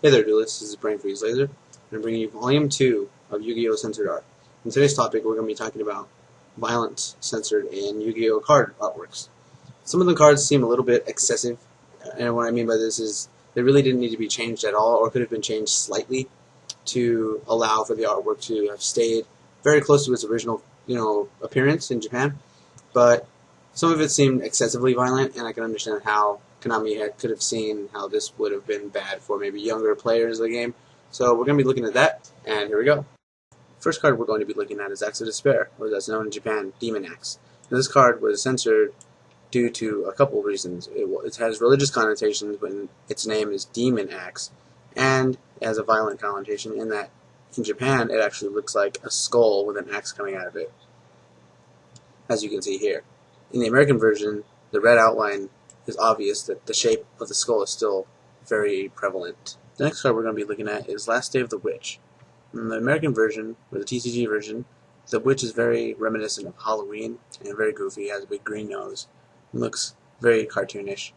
Hey there, duelists. This is Brain Freeze Laser. I'm going to bring you Volume 2 of Yu-Gi-Oh! Censored Art. In today's topic, we're going to be talking about violence censored in Yu-Gi-Oh! Card artworks. Some of the cards seem a little bit excessive, and what I mean by this is they really didn't need to be changed at all, or could have been changed slightly to allow for the artwork to have stayed very close to its original, appearance in Japan. But some of it seemed excessively violent, and I can understand how Konami could have seen how this would have been bad for maybe younger players of the game. So we're going to be looking at that, and here we go. First card we're going to be looking at is Axe of Despair, or as known in Japan, Demon Axe. Now, this card was censored due to a couple of reasons. It has religious connotations when its name is Demon Axe, and it has a violent connotation in that in Japan it actually looks like a skull with an axe coming out of it, as you can see here. In the American version, the red outline is obvious that the shape of the skull is still very prevalent. The next card we're going to be looking at is Last Day of the Witch. In the American version, or the TCG version, the witch is very reminiscent of Halloween and very goofy, has a big green nose, and looks very cartoonish.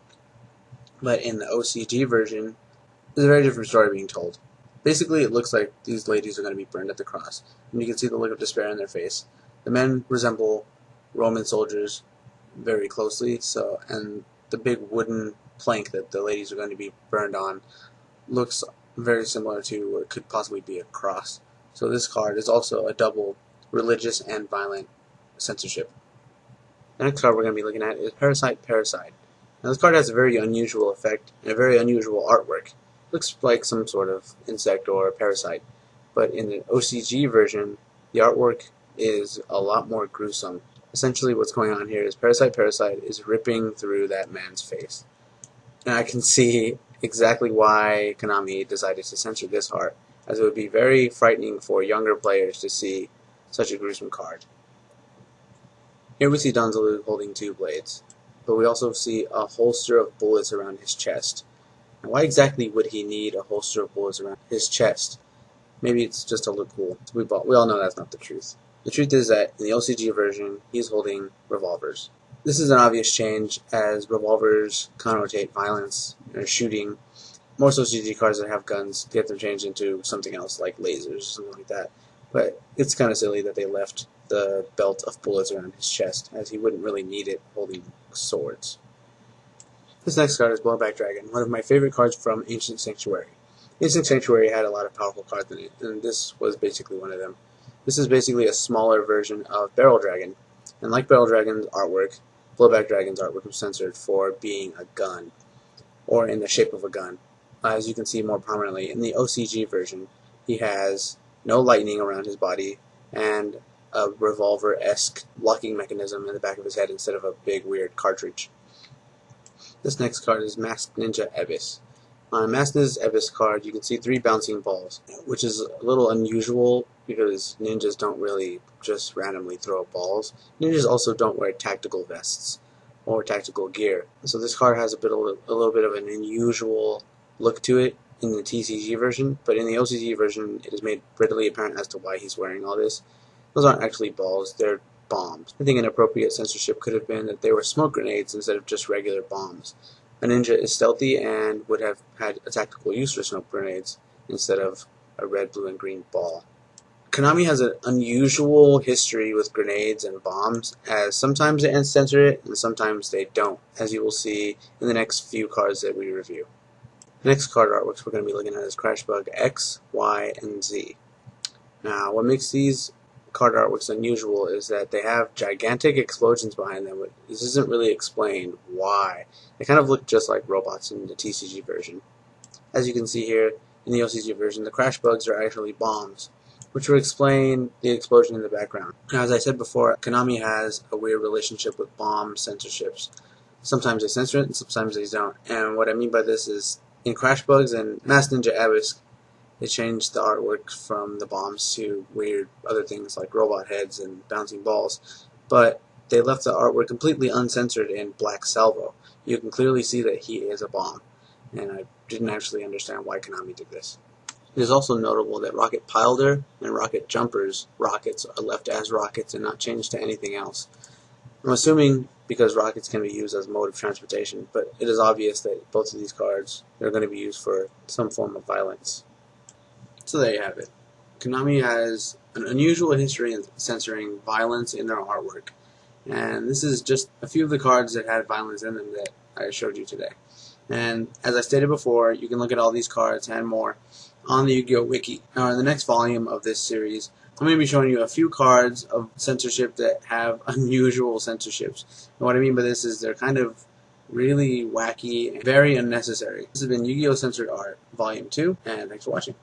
But in the OCG version, there's a very different story being told. Basically, it looks like these ladies are going to be burned at the cross, and you can see the look of despair in their face. The men resemble Roman soldiers very closely, and the big wooden plank that the ladies are going to be burned on looks very similar to what could possibly be a cross. So this card is also a double religious and violent censorship. The next card we're going to be looking at is Parasite Parasite. Now this card has a very unusual effect and a very unusual artwork. It looks like some sort of insect or a parasite, but in the OCG version the artwork is a lot more gruesome. Essentially what's going on here is Parasite Parasite is ripping through that man's face. And I can see exactly why Konami decided to censor this art, as it would be very frightening for younger players to see such a gruesome card. Here we see Donzelu holding two blades, but we also see a holster of bullets around his chest. Now, why exactly would he need a holster of bullets around his chest? Maybe it's just to look cool. We all know that's not the truth. The truth is that in the OCG version, he's holding revolvers. This is an obvious change, as revolvers connotate violence or shooting. Most OCG cards that have guns get them changed into something else, like lasers or something like that. But it's kind of silly that they left the belt of bullets around his chest, as he wouldn't really need it holding swords. This next card is Blowback Dragon, one of my favorite cards from Ancient Sanctuary. Ancient Sanctuary had a lot of powerful cards in it, and this was basically one of them. This is basically a smaller version of Barrel Dragon, and like Barrel Dragon's artwork, Blowback Dragon's artwork was censored for being a gun, or in the shape of a gun. As you can see more prominently, in the OCG version, he has no lightning around his body, and a revolver-esque locking mechanism in the back of his head instead of a big weird cartridge. This next card is Masked Ninja Abyss. On a Masked Ninja Abyss card, you can see 3 bouncing balls, which is a little unusual because ninjas don't really just randomly throw balls. Ninjas also don't wear tactical vests or tactical gear. So this card has a little bit of an unusual look to it in the TCG version, but in the OCG version it is made readily apparent as to why he's wearing all this. Those aren't actually balls, they're bombs. I think an appropriate censorship could have been that they were smoke grenades instead of just regular bombs. A ninja is stealthy and would have had a tactical use for smoke grenades instead of a red, blue, and green ball. Konami has an unusual history with grenades and bombs, as sometimes they censor it and sometimes they don't, as you will see in the next few cards that we review. The next card artworks we're going to be looking at is Crashbug X, Y, and Z. Now, what makes these card artworks unusual is that they have gigantic explosions behind them, but this isn't really explained why. They kind of look just like robots in the TCG version. As you can see here, in the OCG version, the crash bugs are actually bombs, which will explain the explosion in the background. Now, as I said before, Konami has a weird relationship with bomb censorships. Sometimes they censor it and sometimes they don't. And what I mean by this is, in Crash Bugs and Masked Ninja Abyss, they changed the artwork from the bombs to weird other things like robot heads and bouncing balls, but they left the artwork completely uncensored in Black Salvo. You can clearly see that he is a bomb, and I didn't actually understand why Konami did this. It is also notable that Rocket Pilder and Rocket Jumper's rockets are left as rockets and not changed to anything else. I'm assuming because rockets can be used as a mode of transportation, but it is obvious that both of these cards are going to be used for some form of violence. So there you have it. Konami has an unusual history in censoring violence in their artwork, and this is just a few of the cards that had violence in them that I showed you today. And as I stated before, you can look at all these cards and more on the Yu-Gi-Oh! Wiki. Now in the next volume of this series, I'm going to be showing you a few cards of censorship that have unusual censorships. And what I mean by this is they're kind of really wacky and very unnecessary. This has been Yu-Gi-Oh! Censored Art, Volume 2, and thanks for watching.